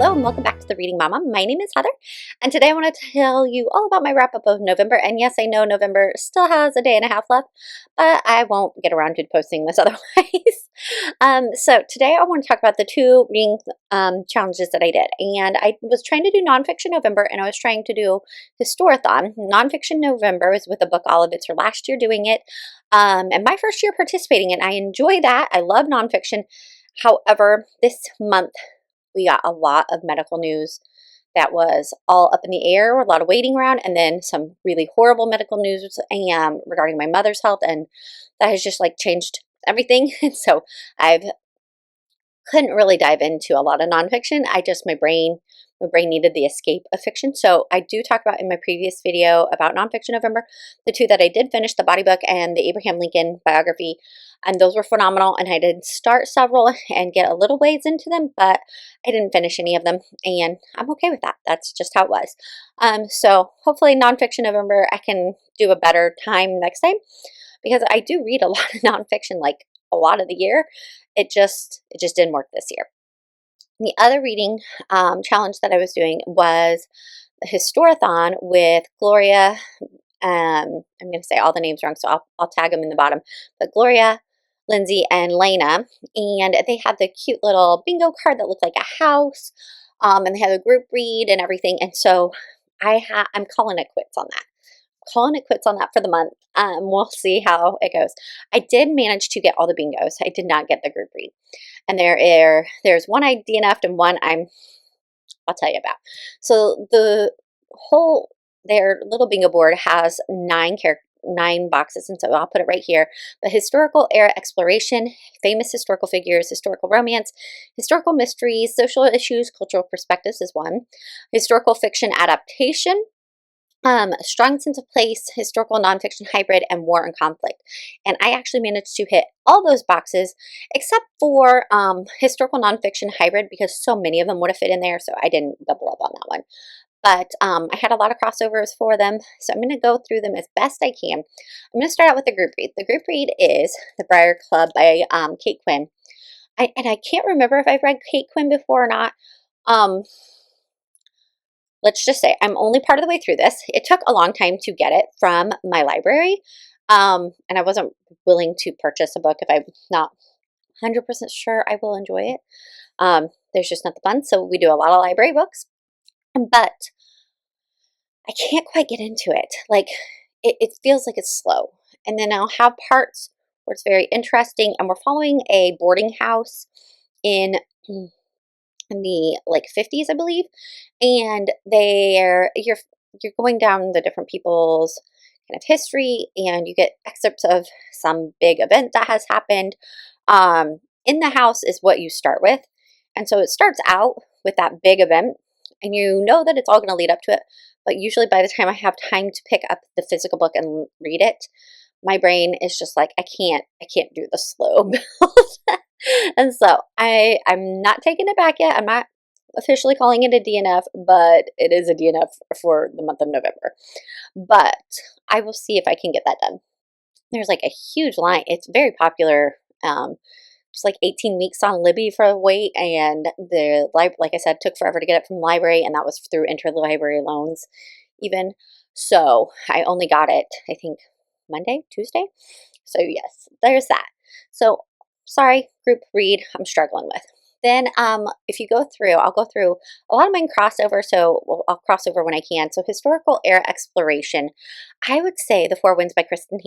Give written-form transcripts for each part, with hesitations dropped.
Hello and welcome back to the Reading Mama. My name is Heather, and today I want to tell you all about my wrap up of November. And yes, I know November still has a day and a half left, but I won't get around to posting this otherwise. So today I want to talk about the two reading challenges that I did. And I was trying to do Nonfiction November, and I was trying to do Historathon. Nonfiction November is with a book. All of it's her last year doing it, and my first year participating, and I enjoy that. I love nonfiction. However, this month we got a lot of medical news that was all up in the air, a lot of waiting around, and then some really horrible medical news regarding my mother's health, and that has just like changed everything. And so I couldn't really dive into a lot of nonfiction. My brain needed the escape of fiction. So I do talk about in my previous video about Nonfiction November, the two that I did finish, the body book and the Abraham Lincoln biography, and those were phenomenal. And I did start several and get a little ways into them, but I didn't finish any of them, and I'm okay with that. That's just how it was. So hopefully Nonfiction November, I can do a better time next time, because I do read a lot of nonfiction, like a lot of the year. It just didn't work this year. The other reading challenge that I was doing was the Historathon with Gloria. I'm going to say all the names wrong, so I'll tag them in the bottom. But Gloria, Lindsay, and Lena, and they had the cute little bingo card that looked like a house, and they had a group read and everything. And so I'm calling it quits on that. For the month. We'll see how it goes. I did manage to get all the bingos. I did not get the group read. And there's one I DNF'd and one I'll tell you about. So their little bingo board has 9 boxes, and so I'll put it right here. The historical era exploration, famous historical figures, historical romance, historical mysteries, social issues, cultural perspectives is one. Historical fiction adaptation, strong sense of place, historical nonfiction hybrid, and war and conflict. And I actually managed to hit all those boxes except for historical nonfiction hybrid, because so many of them would have fit in there, so I didn't double up on that one. But I had a lot of crossovers for them, so I'm going to go through them as best I can. I'm going to start out with the group read. The group read is The Briar Club by Kate Quinn. I can't remember if I've read Kate Quinn before or not. Let's just say I'm only part of the way through this. It took a long time to get it from my library, and I wasn't willing to purchase a book if I'm not 100% sure I will enjoy it. There's just not the funds, so we do a lot of library books, but I can't quite get into it. Like, it feels like it's slow, and then I'll have parts where it's very interesting, and we're following a boarding house in the like 50s, I believe, and you're going down the different people's kind of history, and you get excerpts of some big event that has happened. In the house is what you start with, and so it starts out with that big event, and you know that it's all going to lead up to it, but usually by the time I have time to pick up the physical book and read it, my brain is just like, I can't do the slow build. And so I'm not taking it back yet. I'm not officially calling it a DNF, but it is a DNF for the month of November. But I will see if I can get that done. There's like a huge line. It's very popular. It's like 18 weeks on Libby for a wait, and like I said, took forever to get it from the library, and that was through interlibrary loans even. So I only got it, I think, Monday, Tuesday. So yes, there's that. So sorry, group read I'm struggling with. Then if you go through, I'll go through a lot of mine crossover, so I'll cross over when I can. So historical era exploration, I would say The Four Winds by Kristin,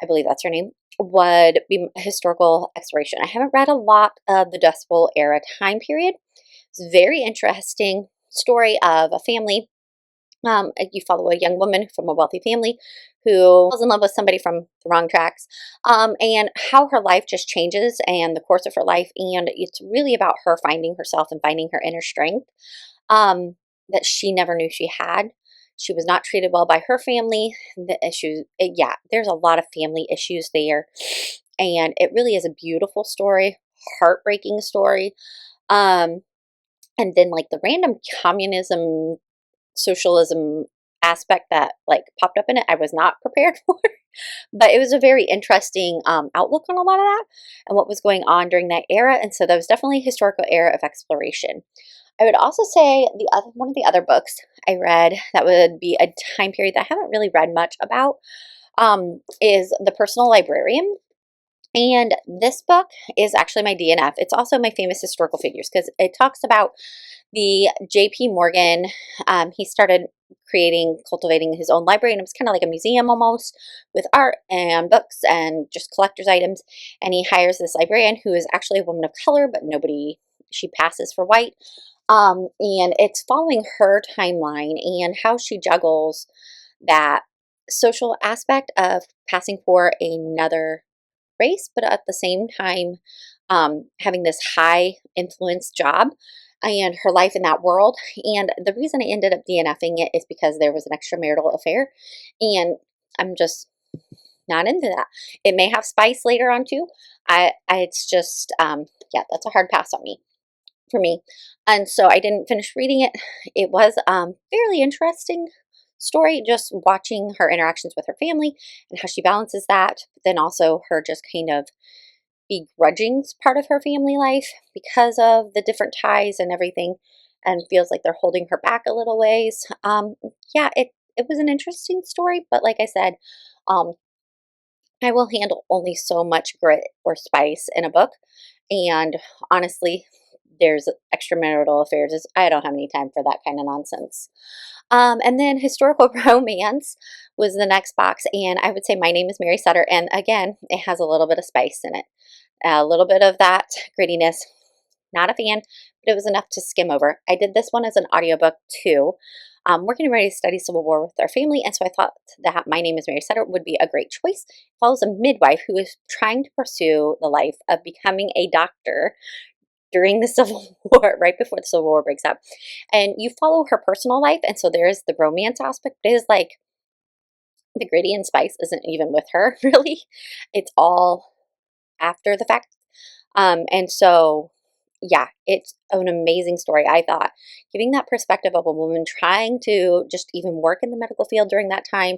I believe that's her name, would be a historical exploration. I haven't read a lot of the Dust Bowl era time period. It's a very interesting story of a family. You follow a young woman from a wealthy family who falls in love with somebody from the wrong tracks, and how her life just changes and the course of her life. And it's really about her finding herself and finding her inner strength that she never knew she had. She was not treated well by her family. The issues, there's a lot of family issues there, and it really is a beautiful story, heartbreaking story. And then like the random communism, socialism aspect that like popped up in it, I was not prepared for, but it was a very interesting outlook on a lot of that and what was going on during that era. And so that was definitely a historical era of exploration. I would also say one of the other books I read that would be a time period that I haven't really read much about is The Personal Librarian. And this book is actually my DNF. It's also my famous historical figures because it talks about the J.P. Morgan. He started cultivating his own library, and it was kind of like a museum almost with art and books and just collector's items. And he hires this librarian who is actually a woman of color, but she passes for white. And it's following her timeline and how she juggles that social aspect of passing for another race, but at the same time, having this high influence job and her life in that world. And the reason I ended up DNFing it is because there was an extramarital affair, and I'm just not into that. It may have spice later on too. It's just, yeah, that's a hard pass on me for me. And so I didn't finish reading it. It was fairly interesting story, just watching her interactions with her family and how she balances that, but then also her just kind of begrudging part of her family life because of the different ties and everything, and feels like they're holding her back a little ways. Yeah, it was an interesting story, but like I said, um, I will handle only so much grit or spice in a book, and honestly, there's extramarital affairs. I don't have any time for that kind of nonsense. And then historical romance was the next box, and I would say My Name is Mary Sutter, and again, it has a little bit of spice in it, a little bit of that grittiness. Not a fan, but it was enough to skim over. I did this one as an audiobook too. We're getting ready to study Civil War with our family, and so I thought that My Name is Mary Sutter would be a great choice. It follows a midwife who is trying to pursue the life of becoming a doctor during the Civil War, right before the Civil War breaks out. And you follow her personal life, and so there is the romance aspect, but it is like the gritty and spice isn't even with her, really. It's all after the fact. And so, yeah, it's an amazing story, I thought. Giving that perspective of a woman trying to just even work in the medical field during that time,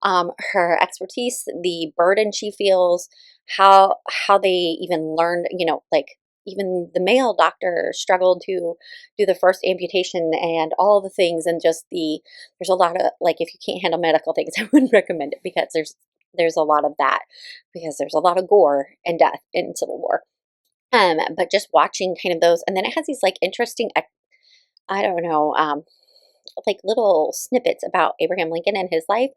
her expertise, the burden she feels, how they even learned, like even the male doctor struggled to do the first amputation and all the things, and just there's a lot of, like, if you can't handle medical things, I wouldn't recommend it because there's a lot of that, because there's a lot of gore and death in Civil War. But just watching kind of those, and then it has these like interesting, I don't know, like little snippets about Abraham Lincoln and his life,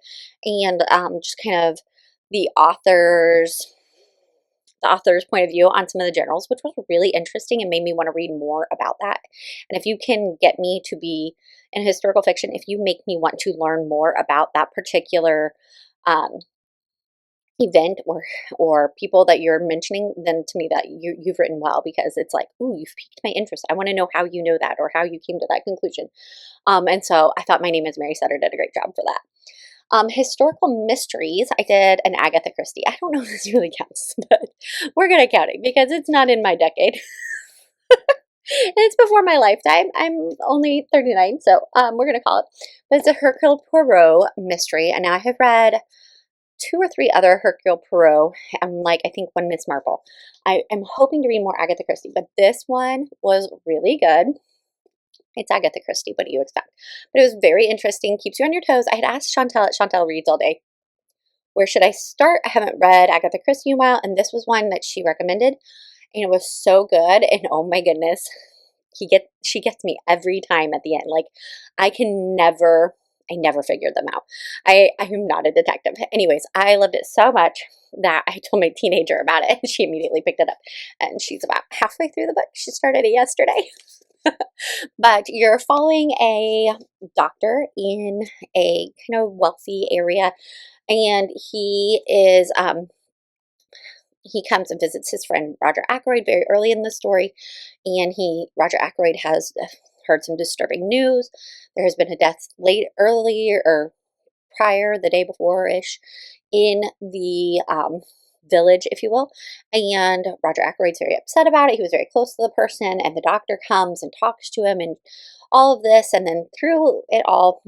and just kind of the author's point of view on some of the generals, which was really interesting and made me want to read more about that. And if you can get me to be in historical fiction, if you make me want to learn more about that particular um, event or people that you're mentioning, then to me that you've written well, because it's like, ooh, you've piqued my interest. I want to know how you know that or how you came to that conclusion. And so I thought My Name is Mary Sutter did a great job for that. Historical mysteries, I did an Agatha Christie. I don't know if this really counts, but we're going to count it because it's not in my decade. And it's before my lifetime. I'm only 39, so we're going to call it. But it's a Hercule Poirot mystery, and now I have read 2 or 3 other Hercule Poirot, and like I think one Miss Marple. I am hoping to read more Agatha Christie, but this one was really good. It's Agatha Christie. What do you expect? But it was very interesting. Keeps you on your toes. I had asked Chantel at Chantel Reads All Day, where should I start? I haven't read Agatha Christie in a while, and this was one that she recommended, and it was so good. And oh my goodness, she gets me every time at the end. Like I never figured them out. I am not a detective. Anyways, I loved it so much that I told my teenager about it, and she immediately picked it up. And she's about halfway through the book. She started it yesterday. But you're following a doctor in a kind of wealthy area, and he comes and visits his friend Roger Ackroyd very early in the story, and Roger Ackroyd has heard some disturbing news. There has been a death earlier or prior, the day before-ish, in the village, if you will, and Roger Ackroyd's very upset about it. He was very close to the person, and the doctor comes and talks to him and all of this, and then through it all,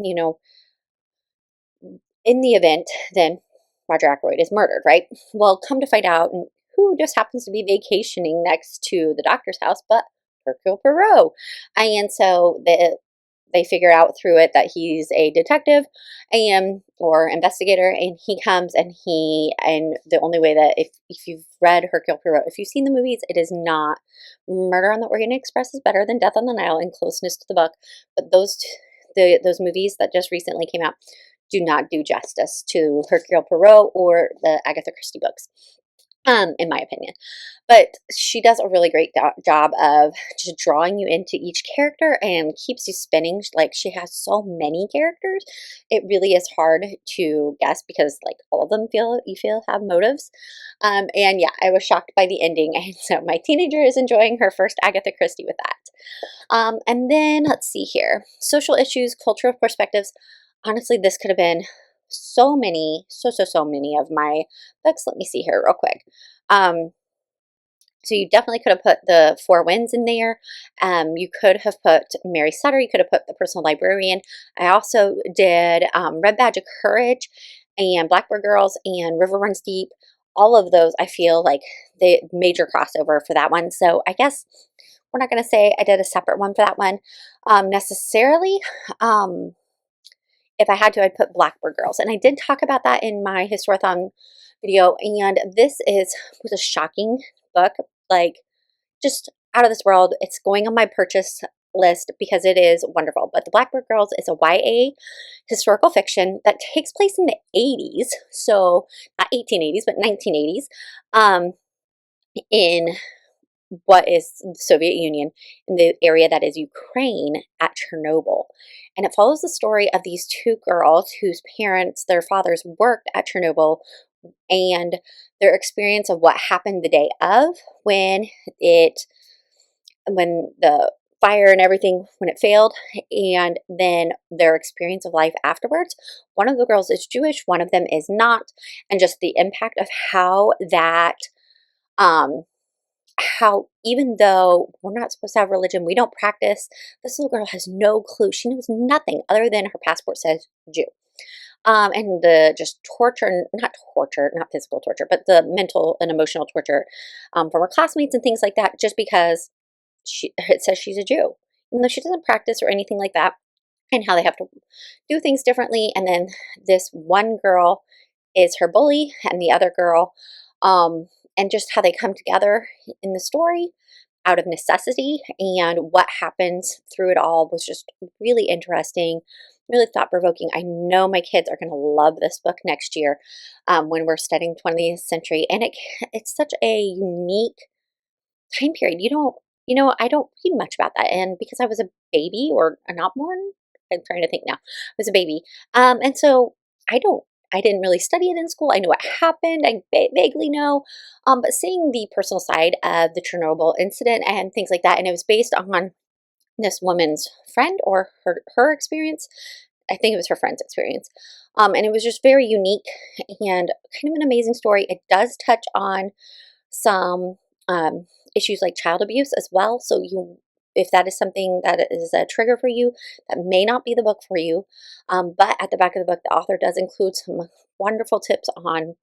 in the event, then Roger Ackroyd is murdered, right? Well, come to find out, who just happens to be vacationing next to the doctor's house but Hercule Poirot. And so they figure out through it that he's a detective and or investigator, and he comes and the only way that if you've read Hercule Poirot, if you've seen the movies, it is not Murder on the Orient Express is better than Death on the Nile in closeness to the book, but those movies that just recently came out do not do justice to Hercule Poirot or the Agatha Christie books, in my opinion. But she does a really great job of just drawing you into each character and keeps you spinning. Like, she has so many characters, it really is hard to guess because like all of them have motives. And yeah, I was shocked by the ending, and so my teenager is enjoying her first Agatha Christie with that. And then let's see here, social issues, cultural perspectives. Honestly, this could have been so many of my books. Let me see here real quick. So you definitely could have put the Four Winds in there. You could have put Mary Sutter. You could have put the Personal Librarian. I also did Red Badge of Courage and Blackbird Girls and River Runs Deep. All of those, I feel like the major crossover for that one. So I guess we're not going to say I did a separate one for that one necessarily. If I had to, I'd put Blackbird Girls. And I did talk about that in my Historathon video. And this was a shocking book, like just out of this world. It's going on my purchase list because it is wonderful. But the Blackbird Girls is a YA historical fiction that takes place in the 80s. So not 1880s, but 1980s. In what is the Soviet Union, in the area that is Ukraine at Chernobyl. And it follows the story of these two girls whose parents, their fathers, worked at Chernobyl, and their experience of what happened the day of when the fire and everything, when it failed, and then their experience of life afterwards. One of the girls is Jewish, one of them is not, and just the impact of how that how even though we're not supposed to have religion, we don't practice, this little girl has no clue. She knows nothing other than her passport says Jew. And the just torture, not physical torture, but the mental and emotional torture from her classmates and things like that, just because it says she's a Jew, even though she doesn't practice or anything like that, and how they have to do things differently. And then this one girl is her bully, and the other girl, and just how they come together in the story out of necessity, and what happens through it all was just really interesting, really thought-provoking. I know my kids are going to love this book next year when we're studying 20th century, and it's such a unique time period. I don't read much about that, and because I was a baby or not born, I'm trying to think now, I was a baby, and so I didn't really study it in school. I know what happened. I vaguely know, but seeing the personal side of the Chernobyl incident and things like that, and it was based on this woman's friend or her experience. I think it was her friend's experience, and it was just very unique and kind of an amazing story. It does touch on some issues like child abuse as well. So if that is something that is a trigger for you, that may not be the book for you. But at the back of the book, the author does include some wonderful tips on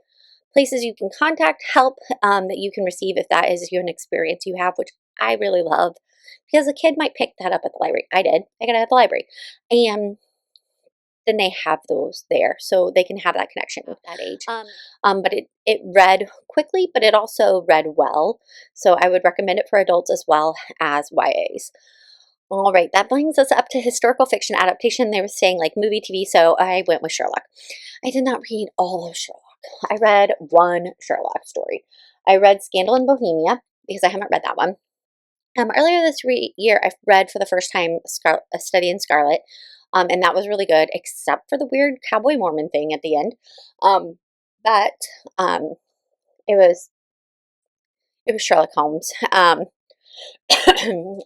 places you can contact help that you can receive if that is an experience you have, which I really love, because a kid might pick that up at the library. I did. I got it at the library. And then they have those there, so they can have that connection at that age. But it read quickly, but it also read well, so I would recommend it for adults as well as YAs. All right, that brings us up to historical fiction adaptation. They were saying like movie, TV, so I went with Sherlock. I did not read all of Sherlock. I read one Sherlock story. I read Scandal in Bohemia because I haven't read that one. Earlier this year, I read for the first time A Study in Scarlet. And that was really good, except for the weird cowboy Mormon thing at the end. But it was Sherlock Holmes.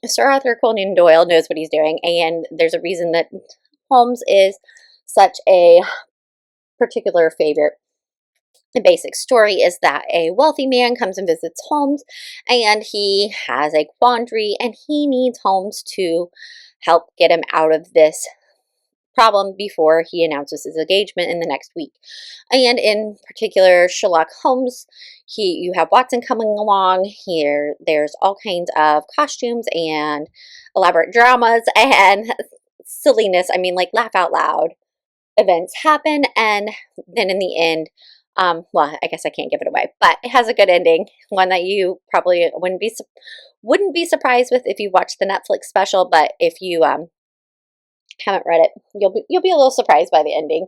Sir Arthur Conan Doyle knows what he's doing, and there's a reason that Holmes is such a particular favorite. The basic story is that a wealthy man comes and visits Holmes, and he has a quandary, and he needs Holmes to help get him out of this problem before he announces his engagement in the next week. And in particular, Sherlock Holmes, you have Watson coming along here. There's all kinds of costumes and elaborate dramas and silliness. I mean, like laugh out loud events happen, and then in the end, well, I guess I can't give it away, but it has a good ending, one that you probably wouldn't be surprised with if you watch the Netflix special, but if you haven't read it, you'll be a little surprised by the ending,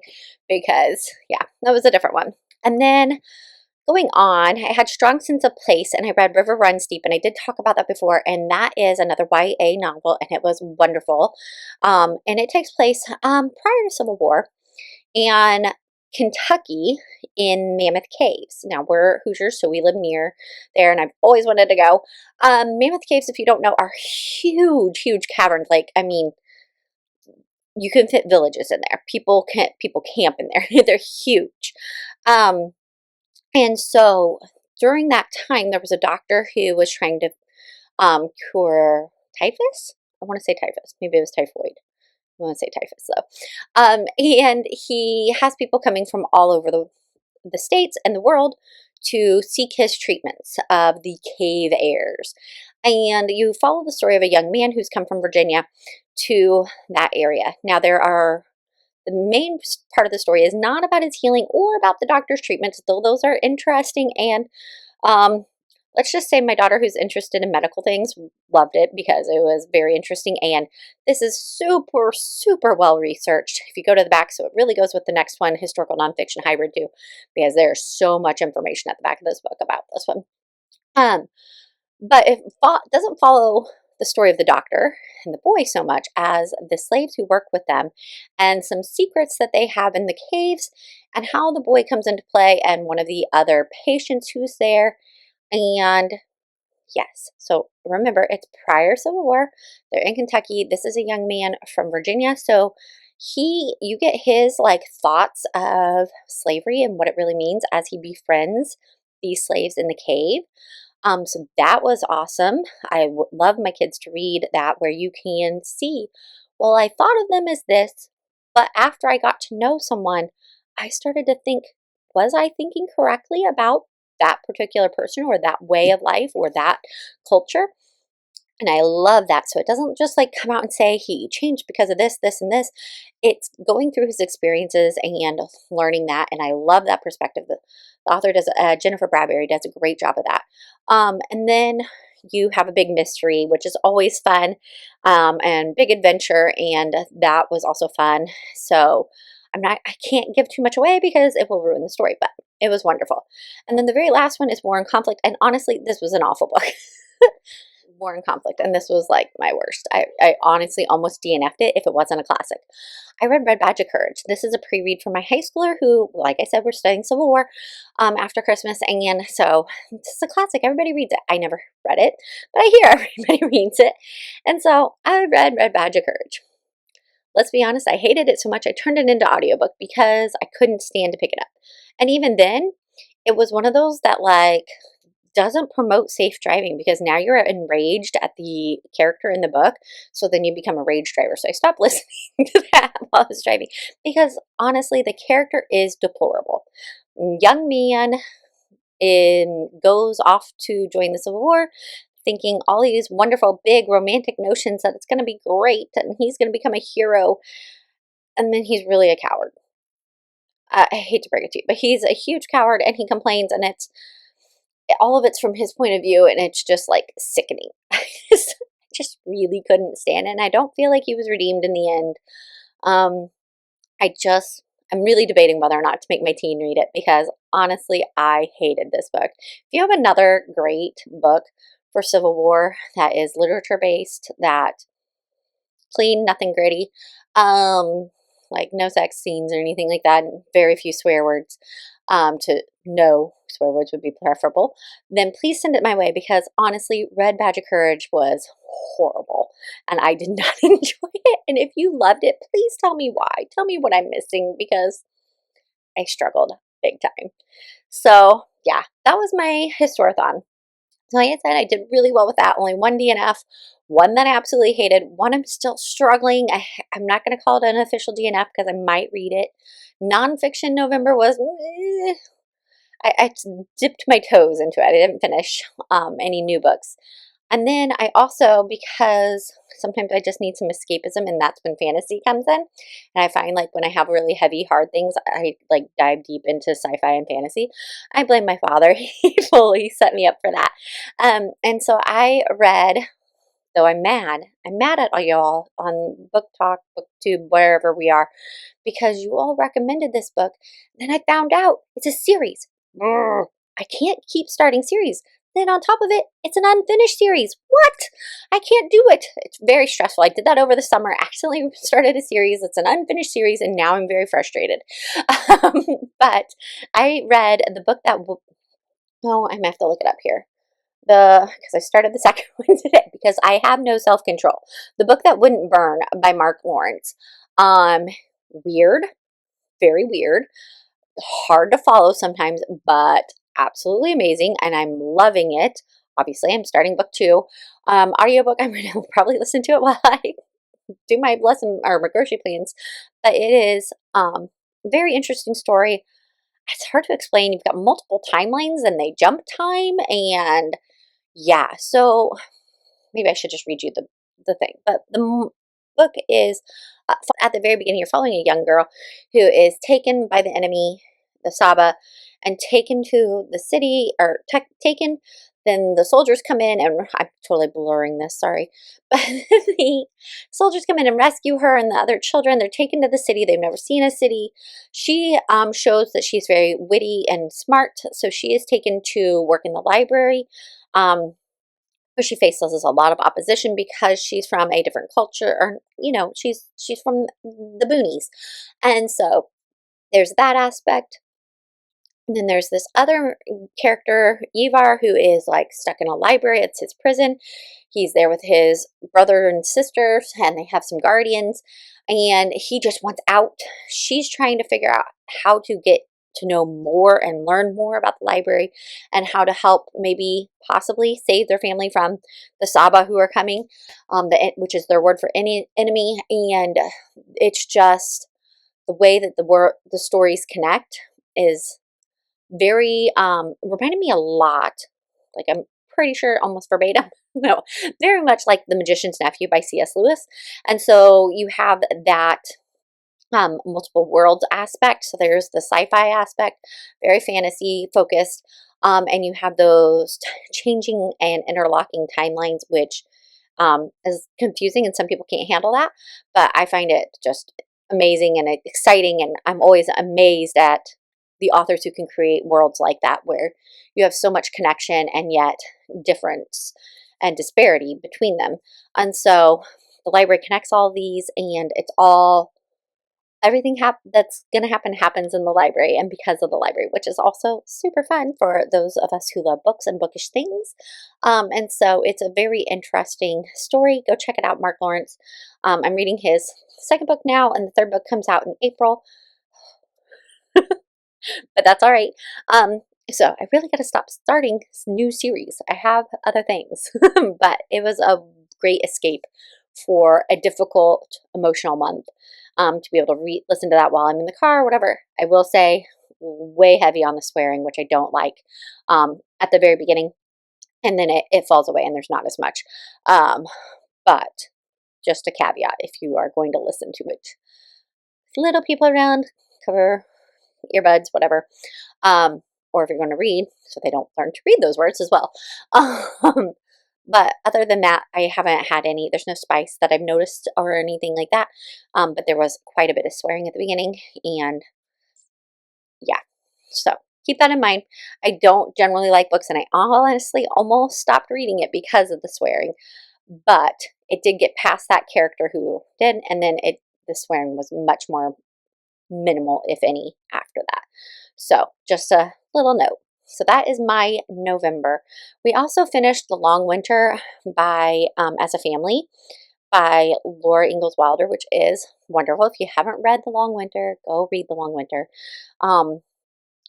because yeah, that was a different one. And then going on, I had Strong Sense of Place, and I read River Runs Deep, and I did talk about that before, and that is another YA novel, and it was wonderful. And it takes place prior to Civil War, and Kentucky in Mammoth Caves. Now, we're Hoosiers, so we live near there, and I've always wanted to go. Mammoth Caves, if you don't know, are huge, huge caverns. Like, I mean, you can fit villages in there. People camp in there. They're huge. And so during that time, there was a doctor who was trying to cure typhus. I want to say typhus. Maybe it was typhoid. I want to say typhus though. And he has people coming from all over the states and the world to seek his treatments of the cave airs. And you follow the story of a young man who's come from Virginia to that area. Now, the main part of the story is not about his healing or about the doctor's treatments, though those are interesting. And let's just say my daughter, who's interested in medical things, loved it because it was very interesting. And this is super, super well researched. If you go to the back, so it really goes with the next one, historical nonfiction hybrid too, because there's so much information at the back of this book about this one. But it doesn't follow the story of the doctor and the boy so much as the slaves who work with them, and some secrets that they have in the caves, and how the boy comes into play, and one of the other patients who's there. And yes, so remember, it's prior Civil War. They're in Kentucky. This is a young man from Virginia. So you get his like thoughts of slavery and what it really means as he befriends these slaves in the cave. So that was awesome. I would love my kids to read that, where you can see, well, I thought of them as this, but after I got to know someone, I started to think, was I thinking correctly about that particular person or that way of life or that culture? And I love that. So it doesn't just like come out and say he changed because of this, this, and this. It's going through his experiences and learning that. And I love that perspective. The author does, Jeniffer Bradbury does a great job of that. And then you have a big mystery, which is always fun, and big adventure. And that was also fun. So I can't give too much away because it will ruin the story, but it was wonderful. And then the very last one is War and Conflict. And honestly, this was an awful book. War and Conflict, and this was like my worst. I honestly almost DNF'd it if it wasn't a classic. I read Red Badge of Courage. This is a pre-read for my high schooler who, like I said, we're studying Civil War after Christmas, and so this is a classic. Everybody reads it. I never read it, but I hear everybody reads it, and so I read Red Badge of Courage. Let's be honest, I hated it so much I turned it into audiobook because I couldn't stand to pick it up. And even then, it was one of those that like doesn't promote safe driving, because now you're enraged at the character in the book, so then you become a rage driver. So I stopped listening to that while I was driving, because honestly the character is deplorable. Young man goes off to join the Civil War thinking all these wonderful big romantic notions that it's going to be great and he's going to become a hero, and then he's really a coward. I hate to break it to you, but he's a huge coward, and he complains, and all of it's from his point of view, and it's just like sickening. I just really couldn't stand it, and I don't feel like he was redeemed in the end. I'm really debating whether or not to make my teen read it, because honestly, I hated this book. If you have another great book for Civil War that is literature based, that clean, nothing gritty, like no sex scenes or anything like that, and very few swear words, to no swear words would be preferable, then please send it my way, because honestly, Red Badge of Courage was horrible and I did not enjoy it. And if you loved it, please tell me why. Tell me what I'm missing, because I struggled big time. So yeah, that was my Historathon. So like I said, I did really well with that. Only one DNF, one that I absolutely hated, one I'm still struggling. I'm not going to call it an official DNF because I might read it. Nonfiction November was, I dipped my toes into it. I didn't finish any new books. And then I also, because sometimes I just need some escapism, and that's when fantasy comes in. And I find like when I have really heavy, hard things, I like dive deep into sci-fi and fantasy. I blame my father. He fully set me up for that. And so I read, though I'm mad. I'm mad at all y'all on Book Talk, BookTube, wherever we are, because you all recommended this book. Then I found out it's a series. I can't keep starting series. Then on top of it, it's an unfinished series. What? I can't do it. It's very stressful. I did that over the summer. Accidentally started a series. It's an unfinished series, and now I'm very frustrated. But I read the book that. Oh, I might have to look it up here. Because I started the second one today because I have no self-control. The book that wouldn't burn by Mark Lawrence. Weird, very weird, hard to follow sometimes, but absolutely amazing, and I'm loving it. Obviously, I'm starting book 2. Audiobook, I'm going to probably listen to it while I do my lesson or my grocery plans, but it is very interesting story. It's hard to explain. You've got multiple timelines and they jump time, and yeah, so maybe I should just read you the thing. But the book is at the very beginning, you're following a young girl who is taken by the enemy, the Saba, and taken to the city, or taken. Then the soldiers come in, and I'm totally blurring this, sorry. But the soldiers come in and rescue her and the other children. They're taken to the city. They've never seen a city. She shows that she's very witty and smart, so she is taken to work in the library. But she faces a lot of opposition because she's from a different culture, or she's from the boonies, and so there's that aspect. And then there's this other character, Ivar, who is like stuck in a library. It's his prison. He's there with his brother and sisters, and they have some guardians, and he just wants out. She's trying to figure out how to get to know more and learn more about the library, and how to help maybe possibly save their family from the Saba who are coming, which is their word for any enemy. And it's just the way that the stories connect is very reminded me a lot, like I'm pretty sure almost verbatim, no, very much like The Magician's Nephew by C.S. Lewis. And so you have that multiple worlds aspect. So there's the sci-fi aspect, very fantasy focused, and you have those changing and interlocking timelines, which is confusing, and some people can't handle that. But I find it just amazing and exciting, and I'm always amazed at the authors who can create worlds like that, where you have so much connection and yet difference and disparity between them. And so the library connects all these, and it's all everything that's going to happen happens in the library and because of the library, which is also super fun for those of us who love books and bookish things. And so it's a very interesting story. Go check it out, Mark Lawrence. I'm reading his second book now, and the third book comes out in April. But that's all right. So I really got to stop starting this new series. I have other things, but it was a great escape for a difficult emotional month, to be able to listen to that while I'm in the car or whatever. I will say way heavy on the swearing, which I don't like, at the very beginning, and then it falls away and there's not as much. But just a caveat, if you are going to listen to it, little people around, cover earbuds, whatever. Or if you're going to read, so they don't learn to read those words as well. But other than that, I haven't had any, there's no spice that I've noticed or anything like that. But there was quite a bit of swearing at the beginning, and yeah, so keep that in mind. I don't generally like books, and I honestly almost stopped reading it because of the swearing, but it did get past that character who did, and then the swearing was much more minimal, if any, after that. So just a little note. So that is my November. We also finished The Long Winter by As a Family by Laura Ingalls Wilder, which is wonderful. If you haven't read The Long Winter, go read The Long Winter,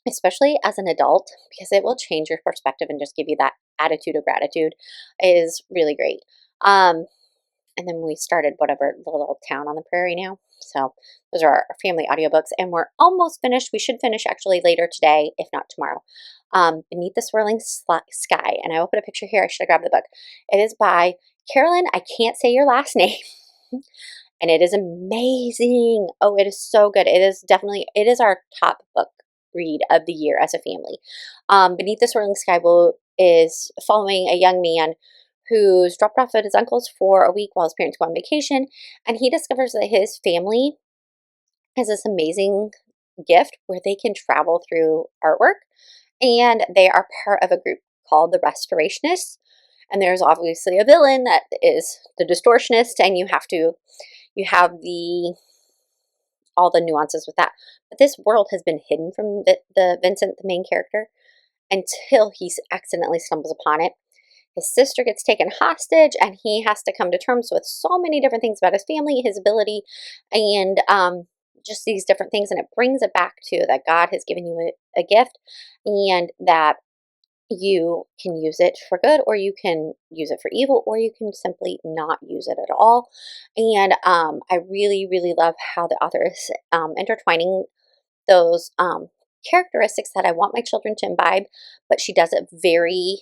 especially as an adult, because it will change your perspective and just give you that attitude of gratitude is really great. And then we started whatever the little town on the prairie now. So those are our family audiobooks, and we're almost finished. We should finish actually later today, if not tomorrow. Beneath the Swirling Sky, and I will put a picture here. I should have grabbed the book. It is by Carolyn. I can't say your last name. And it is amazing. Oh, it is so good. It is our top book read of the year as a family. Beneath the Swirling Sky is following a young man who's dropped off at his uncle's for a week while his parents go on vacation, and he discovers that his family has this amazing gift where they can travel through artwork, and they are part of a group called the Restorationists. And there's obviously a villain that is the Distortionist, and you have all the nuances with that. But this world has been hidden from the Vincent, the main character, until he accidentally stumbles upon it. His sister gets taken hostage, and he has to come to terms with so many different things about his family, his ability, and just these different things. And it brings it back to that God has given you a gift, and that you can use it for good, or you can use it for evil, or you can simply not use it at all. And I really, really love how the author is intertwining those characteristics that I want my children to imbibe, but she does it very,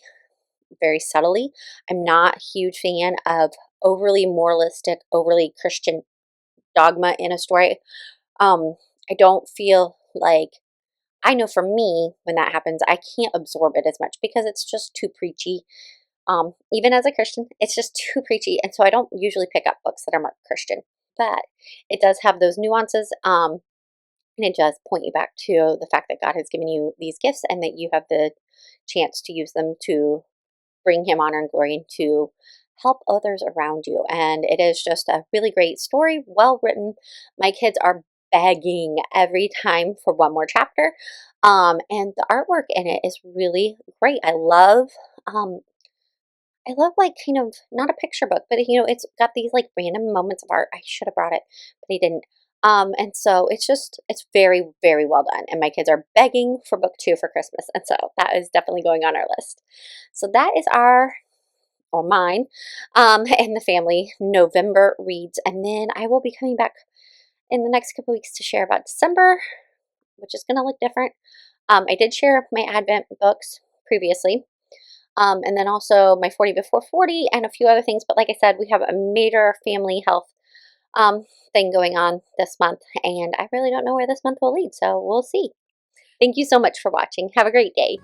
very subtly. I'm not a huge fan of overly moralistic, overly Christian dogma in a story. I don't feel like, I know for me, when that happens, I can't absorb it as much because it's just too preachy. Even as a Christian, it's just too preachy. And so I don't usually pick up books that are marked Christian, but it does have those nuances. And it does point you back to the fact that God has given you these gifts and that you have the chance to use them to bring him honor and glory and to help others around you. And it is just a really great story, well written. My kids are begging every time for one more chapter. And the artwork in it is really great. I love like kind of not a picture book, but it's got these like random moments of art. I should have brought it, but he didn't. And so it's very, very well done. And my kids are begging for book 2 for Christmas. And so that is definitely going on our list. So that is mine, and the family November reads. And then I will be coming back in the next couple weeks to share about December, which is going to look different. I did share my Advent books previously. And then also my 40 before 40 and a few other things. But like I said, we have a major family health thing going on this month, and I really don't know where this month will lead, so we'll see. Thank you so much for watching. Have a great day.